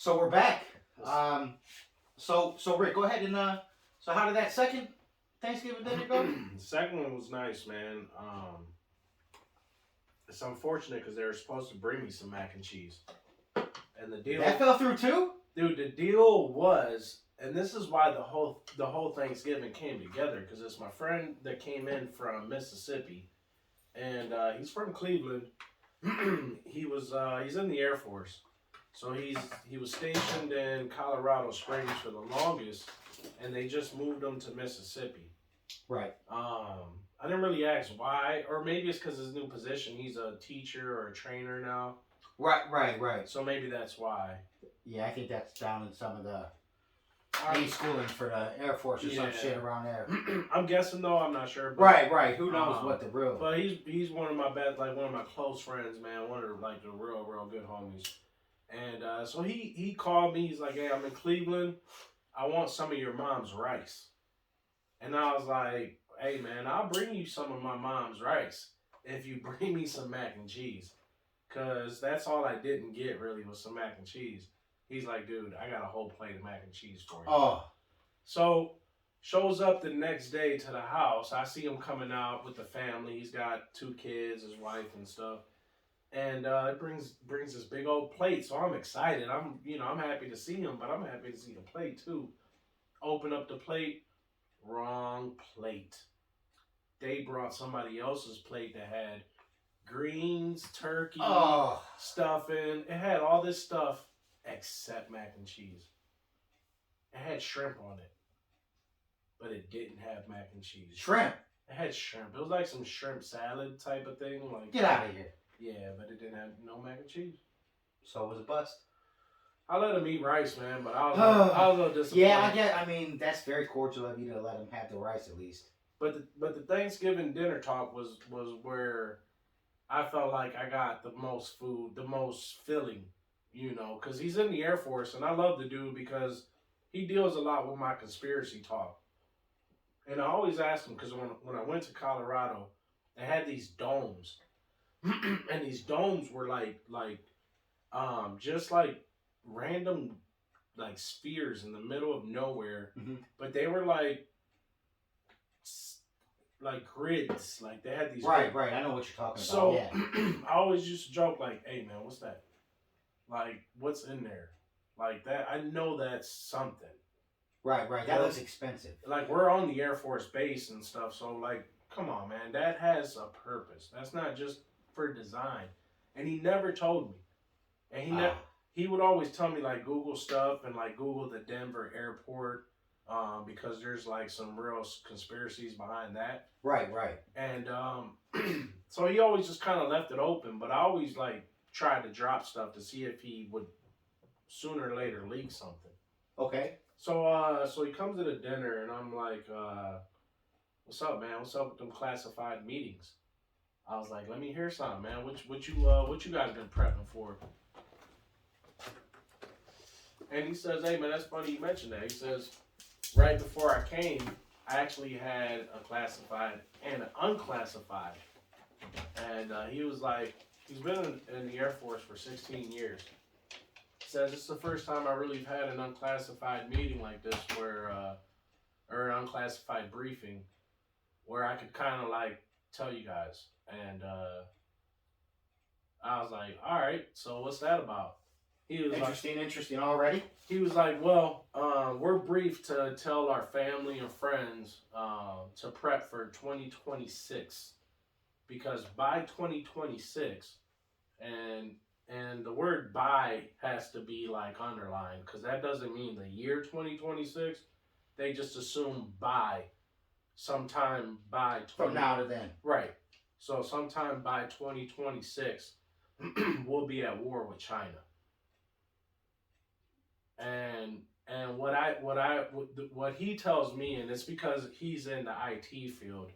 So we're back. So Rick, go ahead and so how did that second Thanksgiving dinner go? The second one was nice, man. It's unfortunate because they were supposed to bring me some mac and cheese, and the deal, That fell through too. dude. The deal was, and this is why the whole Thanksgiving came together because it's my friend that came in from Mississippi, and he's from Cleveland. He's in the Air Force, so he was stationed in Colorado Springs for the longest, and they just moved him to Mississippi. Right. I didn't really ask why, or maybe it's because his new position. He's a teacher or a trainer now, Right. so maybe that's why. Yeah, I think that's down in some of the Um, schooling for the Air Force or some Yeah. shit around there. I'm guessing though. I'm not sure. But, Right. Who knows what the real? But he's one of my best, like one of my close friends, man. One of like the real good homies. And so he called me. He's like, "Hey, I'm in Cleveland. I want some of your mom's rice." And I was like, "Hey, man, I'll bring you some of my mom's rice if you bring me some mac and cheese, cause that's all I didn't get really was some mac and cheese." He's like, "Dude, I got a whole plate of mac and cheese for you." Oh, So shows up the next day to the house. I see him coming out with the family. He's got two kids, his wife and stuff. And it brings this big old plate. So I'm excited. I'm happy to see him, but I'm happy to see the plate too. Open up the plate, wrong plate. They brought somebody else's plate that had greens, turkey, oh, stuffing. It had all this stuff except mac and cheese. It had shrimp on it, but it didn't have mac and cheese. shrimp. It had shrimp. It was like some shrimp salad type of thing. Like Get out of here. Yeah, but it didn't have no mac and cheese. So it was a bust. I let him eat rice, man, but I was a little disappointed. Yeah, I mean that's very cordial of you to let him have the rice at least. But the Thanksgiving dinner talk was where I felt like I got the most food, the most filling, because he's in the Air Force, and I love the dude because he deals a lot with my conspiracy talk. And I always ask him because when I went to Colorado, they had these domes, and these domes were just like random like spheres in the middle of nowhere, but they were like grids, like they had these Right. I know what you're talking about. So Yeah. I always used to joke like, "Hey man, what's that? Like, what's in there? Like that? I know that's something." Right. That looks expensive. Like we're on the Air Force base and stuff, so like, come on, man, that has a purpose. That's not just for design. And he never told me, and he would always tell me like Google stuff and like Google the Denver airport, because there's like some real conspiracies behind that. Right. And so he always just kind of left it open, but I always like tried to drop stuff to see if he would sooner or later leak something. Okay. So he comes to the dinner, and I'm like, "What's up, man? What's up with them classified meetings?" I was like, "Let me hear something, man. What you guys been prepping for?" And he says, "Hey, man, that's funny you mentioned that." He says, "Right before I came, I actually had a classified and an unclassified." And he was like, he's been in the Air Force for 16 years. Says it's the first time I really had an unclassified meeting like this or an unclassified briefing where I could kind of like tell you guys. And I was like, "All right, so what's that about?" He was Interesting already. He was like, "Well, we're briefed to tell our family and friends to prep for 2026 because by 2026 and the word by has to be like underlined because that doesn't mean the year 2026. They just assume by sometime by 20, From now to then. Right. So sometime by 2026, we'll be at war with China. And what he tells me, and it's because he's in the IT field,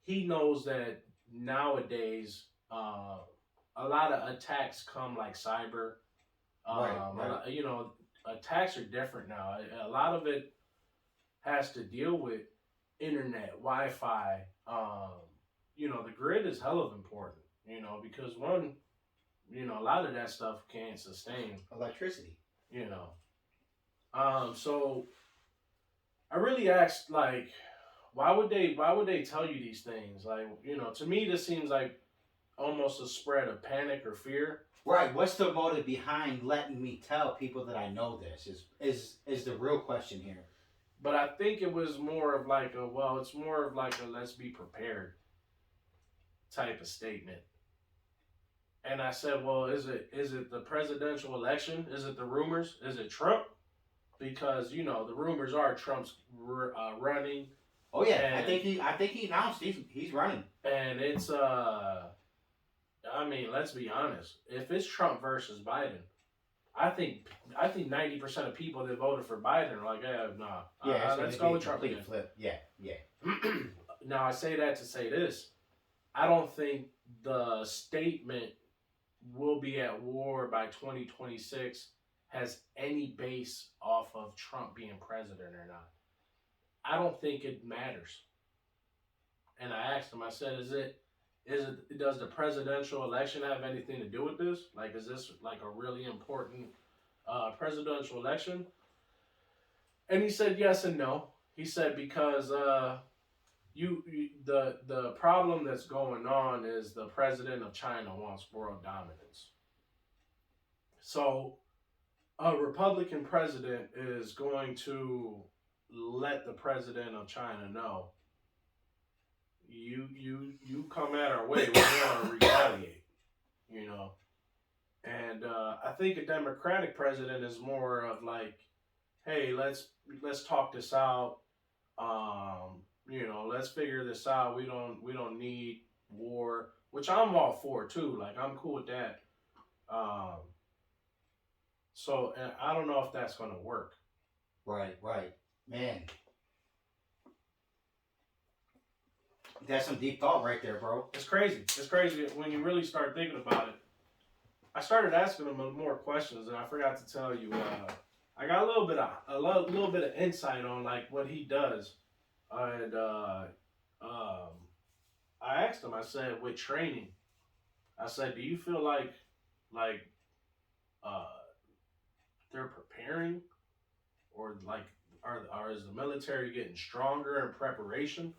he knows that nowadays a lot of attacks come like cyber. Right. Attacks are different now. A lot of it has to deal with internet, Wi-Fi. The grid is hell of important. Because a lot of that stuff can't sustain. Electricity. So I really asked, like, why would they tell you these things? Like, to me, this seems like almost a spread of panic or fear. Right. What's the motive behind letting me tell people that I know this? Is the real question here. But I think it was more of like it's more of like a let's be prepared type of statement. And I said, well, is it the presidential election? Is it the rumors? Is it Trump? Because the rumors are Trump's running, Oh yeah, and I think he announced he's running. and it's I mean, let's be honest. If it's Trump versus Biden, I think 90% of people that voted for Biden are like, yeah, nah, Yeah, let's go with Trump complete again. flip. Yeah, yeah. Now I say that to say this: I don't think the statement "will be at war by 2026" has any base off of Trump being president or not. I don't think it matters. And I asked him, I said, does the presidential election have anything to do with this? Like, is this like a really important presidential election? And he said yes and no. He said because the problem that's going on is the president of China wants world dominance. So a Republican president is going to let the president of China know you come at our way, we're going to retaliate, And I think a Democratic president is more of like, hey, let's talk this out. Let's figure this out. We don't need war, which I'm all for too. Like I'm cool with that. So and I don't know if that's gonna work. Right, right. Man, that's some deep thought right there, bro. It's crazy. It's crazy when you really start thinking about it. I started asking him more questions, and I forgot to tell you. I got a little bit of insight on like what he does, and I asked him. I said, with training, I said, do you feel like uh, they're preparing, or like are is the military getting stronger in preparation?